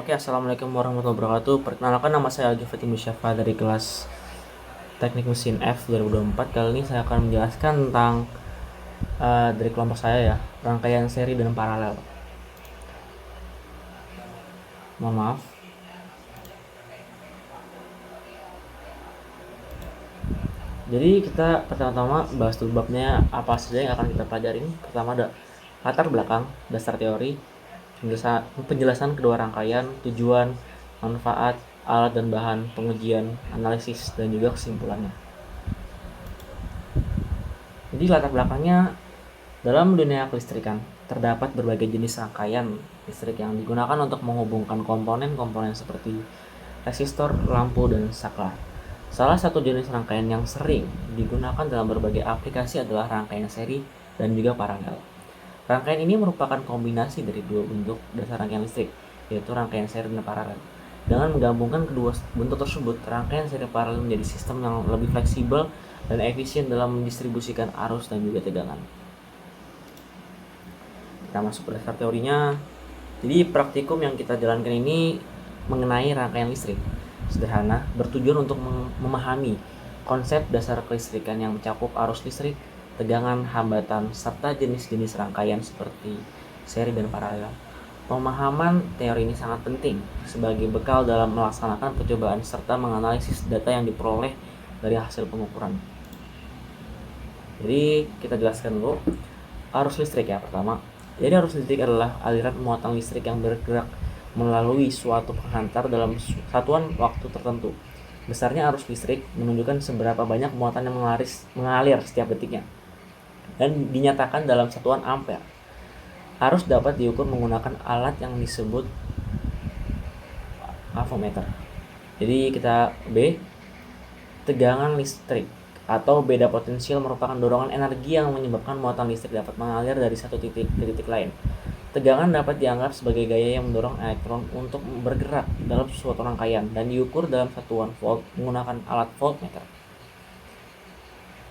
Oke, assalamualaikum warahmatullahi wabarakatuh. Perkenalkan, nama saya Al-Jufati Musyafa dari kelas Teknik Mesin F 2024. Kali ini saya akan menjelaskan tentang dari kelompok saya ya, rangkaian seri dan paralel. Mohon maaf. Jadi kita pertama-tama bahas dulu babnya apa saja yang akan kita pelajarin. Pertama ada latar belakang, dasar teori, penjelasan kedua rangkaian, tujuan, manfaat, alat dan bahan, pengujian, analisis, dan juga kesimpulannya. Jadi latar belakangnya, dalam dunia kelistrikan terdapat berbagai jenis rangkaian listrik yang digunakan untuk menghubungkan komponen-komponen seperti resistor, lampu, dan saklar. Salah satu jenis rangkaian yang sering digunakan dalam berbagai aplikasi adalah rangkaian seri dan juga paralel. Rangkaian ini merupakan kombinasi dari dua bentuk dasar rangkaian listrik, yaitu rangkaian seri dan paralel. Dengan menggabungkan kedua bentuk tersebut, rangkaian seri paralel menjadi sistem yang lebih fleksibel dan efisien dalam mendistribusikan arus dan juga tegangan. Kita masuk ke dasar teorinya. Jadi praktikum yang kita jalankan ini mengenai rangkaian listrik sederhana, bertujuan untuk memahami konsep dasar kelistrikan yang mencakup arus listrik, tegangan, hambatan, serta jenis-jenis rangkaian seperti seri dan paralel. Pemahaman teori ini sangat penting sebagai bekal dalam melaksanakan percobaan serta menganalisis data yang diperoleh dari hasil pengukuran. Jadi kita jelaskan dulu arus listrik ya pertama. Jadi arus listrik adalah aliran muatan listrik yang bergerak melalui suatu penghantar dalam satuan waktu tertentu. Besarnya arus listrik menunjukkan seberapa banyak muatan yang mengalir setiap detiknya dan dinyatakan dalam satuan ampere. Arus dapat diukur menggunakan alat yang disebut avometer. Jadi kita B, tegangan listrik atau beda potensial merupakan dorongan energi yang menyebabkan muatan listrik dapat mengalir dari satu titik ke titik lain. Tegangan dapat dianggap sebagai gaya yang mendorong elektron untuk bergerak dalam suatu rangkaian dan diukur dalam satuan volt menggunakan alat voltmeter.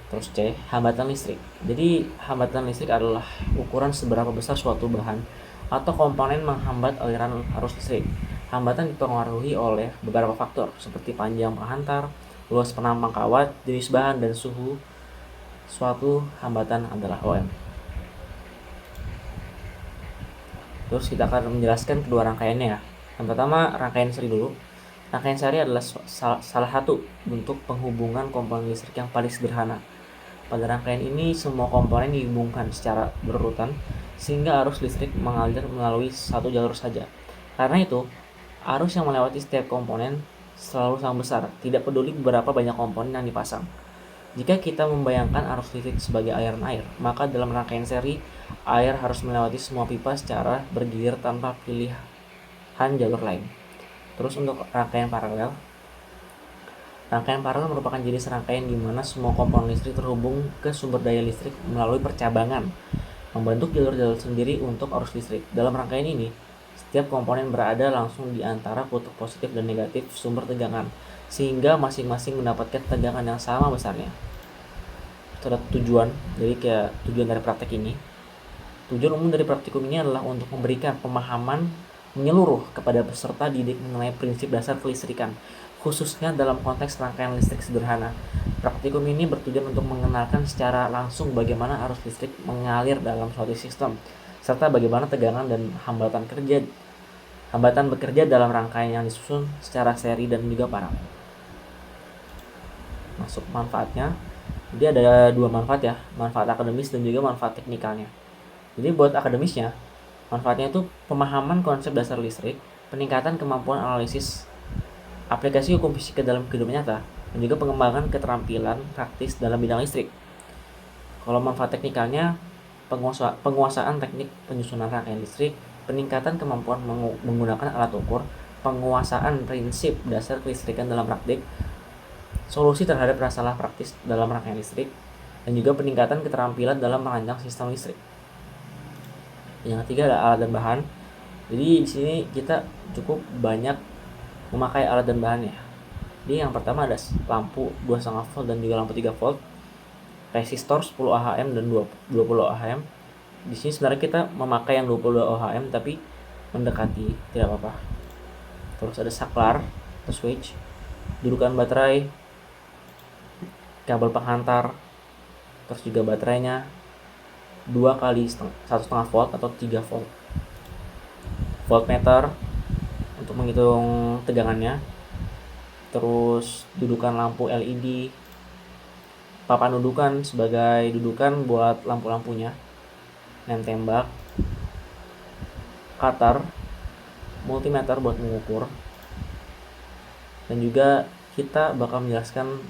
Terus C, hambatan listrik. Jadi hambatan listrik adalah ukuran seberapa besar suatu bahan atau komponen menghambat aliran arus listrik. Hambatan dipengaruhi oleh beberapa faktor seperti panjang penghantar, luas penampang kawat, jenis bahan, dan suhu. Suatu hambatan adalah OM. Terus kita akan menjelaskan kedua rangkaiannya ya. Yang pertama rangkaian seri dulu. Rangkaian seri adalah salah satu bentuk penghubungan komponen listrik yang paling sederhana. Pada rangkaian ini semua komponen dihubungkan secara berurutan sehingga arus listrik mengalir melalui satu jalur saja. Karena itu, arus yang melewati setiap komponen selalu sama besar, tidak peduli berapa banyak komponen yang dipasang. Jika kita membayangkan arus listrik sebagai aliran air, maka dalam rangkaian seri, air harus melewati semua pipa secara bergilir tanpa pilihan jalur lain. Terus untuk rangkaian paralel merupakan jenis rangkaian di mana semua komponen listrik terhubung ke sumber daya listrik melalui percabangan, membentuk jalur-jalur sendiri untuk arus listrik. Dalam rangkaian ini, setiap komponen berada langsung di antara kutub positif dan negatif sumber tegangan, sehingga masing-masing mendapatkan tegangan yang sama besarnya. Itu ada tujuan, jadi kayak tujuan dari praktek ini. Tujuan umum dari praktikum ini adalah untuk memberikan pemahaman menyeluruh kepada peserta didik mengenai prinsip dasar kelistrikan, khususnya dalam konteks rangkaian listrik sederhana. Praktikum ini bertujuan untuk mengenalkan secara langsung bagaimana arus listrik mengalir dalam suatu sistem, serta bagaimana tegangan dan hambatan bekerja dalam rangkaian yang disusun secara seri dan juga paralel. Masuk manfaatnya. Jadi ada dua manfaat ya, manfaat akademis dan juga manfaat teknikalnya. Jadi buat akademisnya, manfaatnya itu pemahaman konsep dasar listrik, peningkatan kemampuan analisis aplikasi hukum fisika dalam kehidupan nyata, dan juga pengembangan keterampilan praktis dalam bidang listrik. Kalau manfaat teknikalnya, penguasaan teknik penyusunan rangkaian listrik, peningkatan kemampuan menggunakan alat ukur, penguasaan prinsip dasar kelistrikan dalam praktik, solusi terhadap masalah praktis dalam rangkaian listrik, dan juga peningkatan keterampilan dalam merancang sistem listrik. Yang ketiga ada alat dan bahan. Jadi di sini kita cukup banyak memakai alat dan bahannya. Jadi yang pertama ada lampu 2,5 volt dan juga lampu 3 volt, resistor 10 ohm dan 20 ohm. Di sini sebenarnya kita memakai yang 20 ohm tapi mendekati, tidak apa-apa. terus ada saklar atau switch, dudukan baterai, kabel penghantar, terus juga baterainya 2 kali 1,5 volt atau 3 volt, voltmeter untuk menghitung tegangannya, terus dudukan lampu LED, papan dudukan sebagai dudukan buat lampu-lampunya, lem tembak, cutter, multimeter buat mengukur, dan juga kita bakal menjelaskan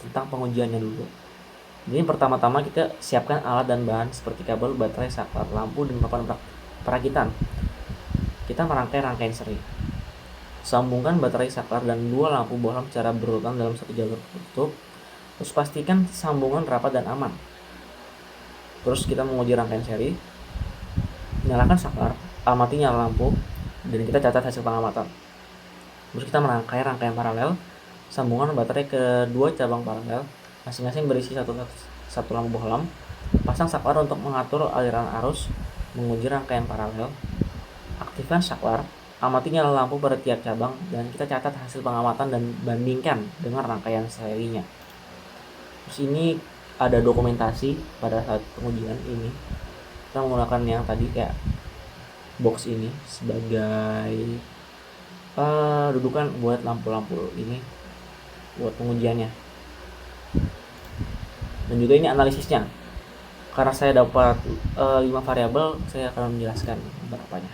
tentang pengujiannya dulu. Jadi pertama-tama kita siapkan alat dan bahan seperti kabel, baterai, saklar, lampu, dan papan perakitan. Kita merangkai rangkaian seri. Sambungkan baterai, saklar, dan 2 lampu bohlam secara berurutan dalam satu jalur tertutup. Terus pastikan sambungan rapat dan aman. Terus kita menguji rangkaian seri. Nyalakan saklar, amati nyala lampu, dan kita catat hasil pengamatan. Terus kita merangkai rangkaian paralel, sambungan baterai ke 2 cabang paralel, masing-masing berisi satu lampu bohlam. Pasang saklar untuk mengatur aliran arus, menguji rangkaian paralel. Aktifkan saklar, amati nyala lampu pada tiap cabang, dan kita catat hasil pengamatan dan bandingkan dengan rangkaian serinya. Terus ini ada dokumentasi pada saat pengujian ini. Kita menggunakan yang tadi kayak box ini sebagai dudukan buat lampu-lampu ini buat pengujiannya. Dan juga ini analisisnya. Karena saya dapat 5 variabel, saya akan menjelaskan beberapanya.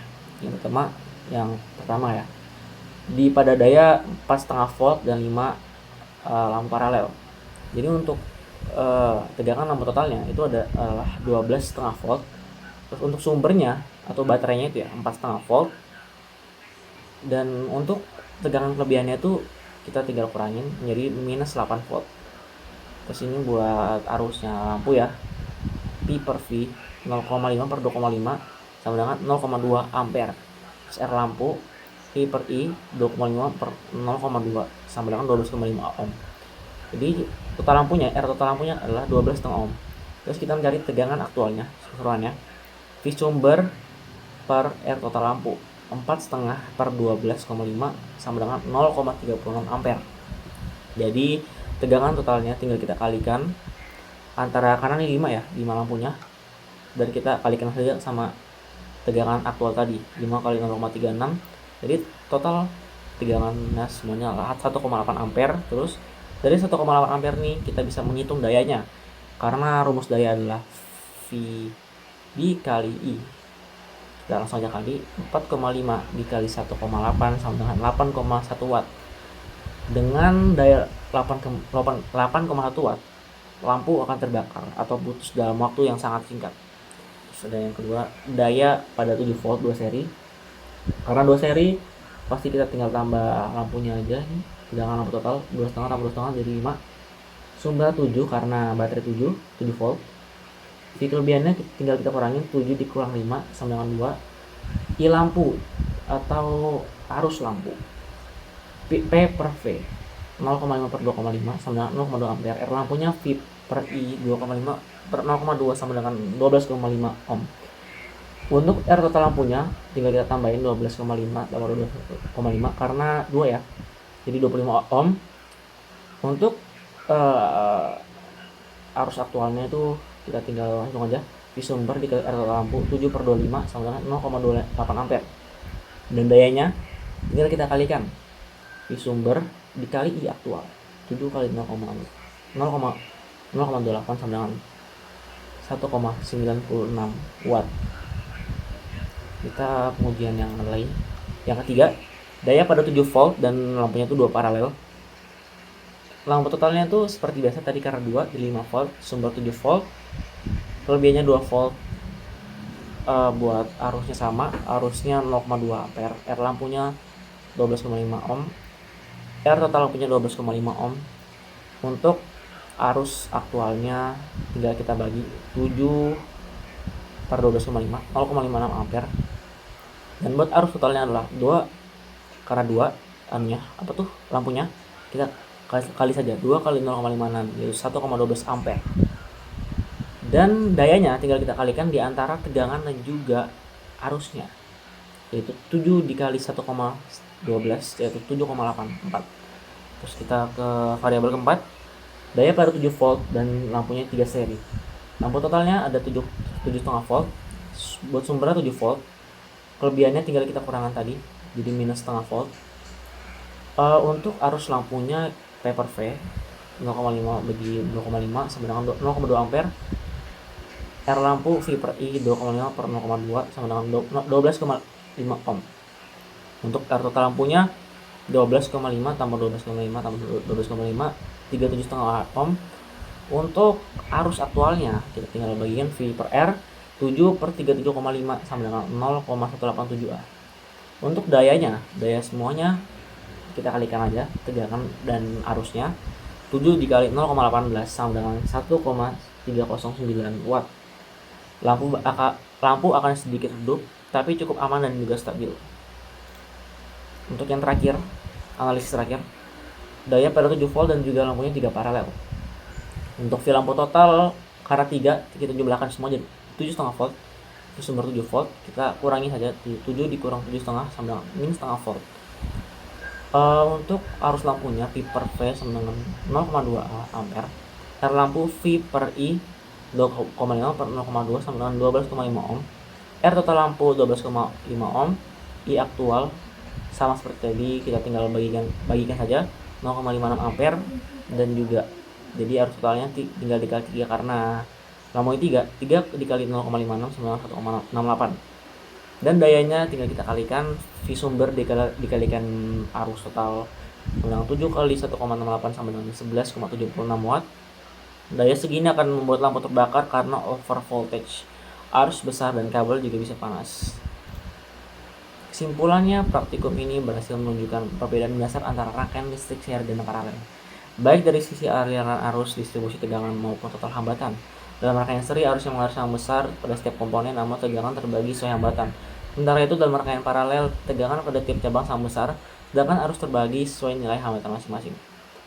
Yang pertama ya, di pada daya 4,5 volt dan 5 lampu paralel. Jadi untuk tegangan lampu totalnya itu adalah 12,5 volt. Terus untuk sumbernya atau baterainya itu ya 4,5 volt. Dan untuk tegangan kelebihannya itu kita tinggal kurangin menjadi minus 8 volt. Terus ini buat arusnya lampu ya, P per V 0,5 per 2,5 sama dengan 0,2 ampere. Terus R lampu P per I 2,5 per 0,2 sama dengan 12,5 ohm. Jadi total lampunya, R total lampunya adalah 12,5 ohm. Terus kita mencari tegangan aktualnya, keseluruhannya, V sumber per R total lampu 4,5 per 12,5 sama dengan 0,36 ampere. Jadi tegangan totalnya tinggal kita kalikan antara kanan ini 5 ya, 5 lampunya, dan kita kalikan saja sama tegangan aktual tadi 5 kali 0,36. Jadi total tegangannya semuanya adalah 1,8 ampere. Terus dari 1,8 ampere nih kita bisa menghitung dayanya, karena rumus daya adalah V dikali I. Kita langsung aja kali 4,5 dikali 1,8 sama dengan 8,1 watt. Dengan daya 8,1 watt, lampu akan terbakar atau putus dalam waktu yang sangat singkat. Terus ada yang kedua, daya pada 7 volt 2 seri. Karena 2 seri pasti kita tinggal tambah lampunya aja nih. Tegangan lampu total 2,5 tambah 2,5 jadi 5. Sumber 7 karena baterai 7 volt. V kelebihannya tinggal kita kurangin 7 dikurang 5 sama dengan 2. I lampu atau arus lampu P per V 0,5 per 2,5 sama dengan 0,2 ampere. R lampunya V per I 2,5 per 0,2 sama dengan 12,5 ohm. Untuk R total lampunya tinggal kita tambahin 12,5 tambah 12,5 karena 2 ya, jadi 25 ohm. Untuk arus aktualnya itu kita tinggal hitung aja, V sumber dikali R total lampu 7 per 25 sama dengan 0,28 ampere. Dan dayanya tinggal kita kalikan, V sumber dikali I aktual 7 kali 0,28 sama dengan 1,96 watt. Kita pengujian yang lain. Yang ketiga, daya pada 7 volt dan lampunya itu 2 paralel. Lampu totalnya itu seperti biasa tadi karena 2 di 5 volt, sumber 7 volt, kelebihannya 2 volt. Buat arusnya sama, arusnya 0,2 ampere. R lampunya 12,5 ohm. R total lampunya 12,5 ohm. Untuk arus aktualnya tinggal kita bagi 7 per 12,5 0,56 ampere. Dan buat arus totalnya adalah 2 karena 2 lampunya kita kali saja 2 kali 0,56 yaitu 1,12 ampere. Dan dayanya tinggal kita kalikan di antara tegangan dan juga arusnya, yaitu 7 dikali 1,12 12 yaitu 7,84. Terus kita ke variabel keempat, daya pada 7 volt dan lampunya 3 seri. Lampu totalnya ada 7,5 volt, buat sumbernya 7 volt. Kelebihannya tinggal kita kurangkan tadi, jadi minus setengah volt. Untuk arus lampunya taper V 0,5 bagi 0,5 sama dengan 0,2 ampere. R lampu V per I 2,5 per 0,2 sama dengan 12,5 ohm. Untuk R total lampunya 12,5 tambah 12,5 tambah 12,5 37,5 ohm. Untuk arus aktualnya kita tinggal bagikan V per R 7 per 37,5 sama dengan 0,187 A. Untuk dayanya, daya semuanya kita kalikan aja tegangan dan arusnya. 7 dikali 0,18 sama dengan 1,309 watt. Lampu akan sedikit redup tapi cukup aman dan juga stabil. Untuk yang terakhir, analisis terakhir, daya pada 7 volt dan juga lampunya 3 paralel. Untuk V lampu total, karena 3 kita jumlahkan semua jadi 7,5 volt. Terus sumber 7 volt kita kurangi saja, 7 dikurang 7,5 sama dengan minus setengah volt. Untuk arus lampunya V per V sama dengan 0,2 ampere. R lampu V per I 2,5 per 0,2 sama dengan 12,5 ohm. R total lampu 12,5 ohm. I aktual sama seperti tadi, kita tinggal bagikan saja 0,56 ampere dan juga jadi arus totalnya tinggal dikali 3 karena lampunya 3 dikali 0,56 sama 1,68. Dan dayanya tinggal kita kalikan V sumber dikalikan arus total dengan 7 kali 1,68 sama dengan 11,76 watt. Daya segini akan membuat lampu terbakar karena over voltage, arus besar dan kabel juga bisa panas. Kesimpulannya, praktikum ini berhasil menunjukkan perbedaan dasar antara rangkaian listrik seri dan paralel, baik dari sisi aliran arus, distribusi tegangan maupun total hambatan. Dalam rangkaian seri, arus yang mengalir sangat besar pada setiap komponen, namun tegangan terbagi sesuai hambatan. Sementara itu, dalam rangkaian paralel, tegangan pada tiap cabang sangat besar, sedangkan arus terbagi sesuai nilai hambatan masing-masing.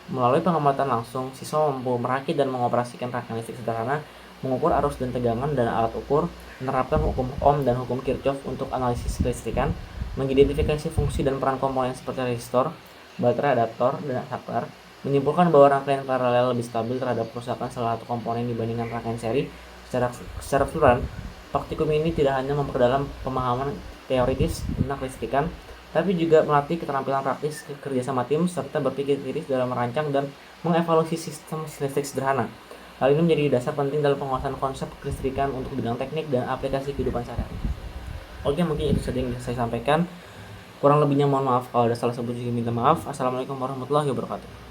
Melalui pengamatan langsung, siswa mampu merakit dan mengoperasikan rangkaian listrik sederhana, mengukur arus dan tegangan dan alat ukur, menerapkan hukum Ohm dan hukum Kirchhoff untuk analisis kelistrikan, mengidentifikasi fungsi dan peran komponen seperti resistor, baterai, adaptor, dan saklar, menyimpulkan bahwa rangkaian paralel lebih stabil terhadap kerusakan salah satu komponen dibandingkan rangkaian seri. Secara keseluruhan, praktikum ini tidak hanya memperdalam pemahaman teoritis tentang kelistrikan, tapi juga melatih keterampilan praktis, kerjasama tim, serta berpikir kritis dalam merancang dan mengevaluasi sistem listrik sederhana. Hal ini menjadi dasar penting dalam penguasaan konsep kelistrikan untuk bidang teknik dan aplikasi kehidupan sehari-hari. Oke, mungkin itu saja yang bisa saya sampaikan. Kurang lebihnya mohon maaf kalau ada salah sebut, juga minta maaf. Assalamualaikum warahmatullahi wabarakatuh.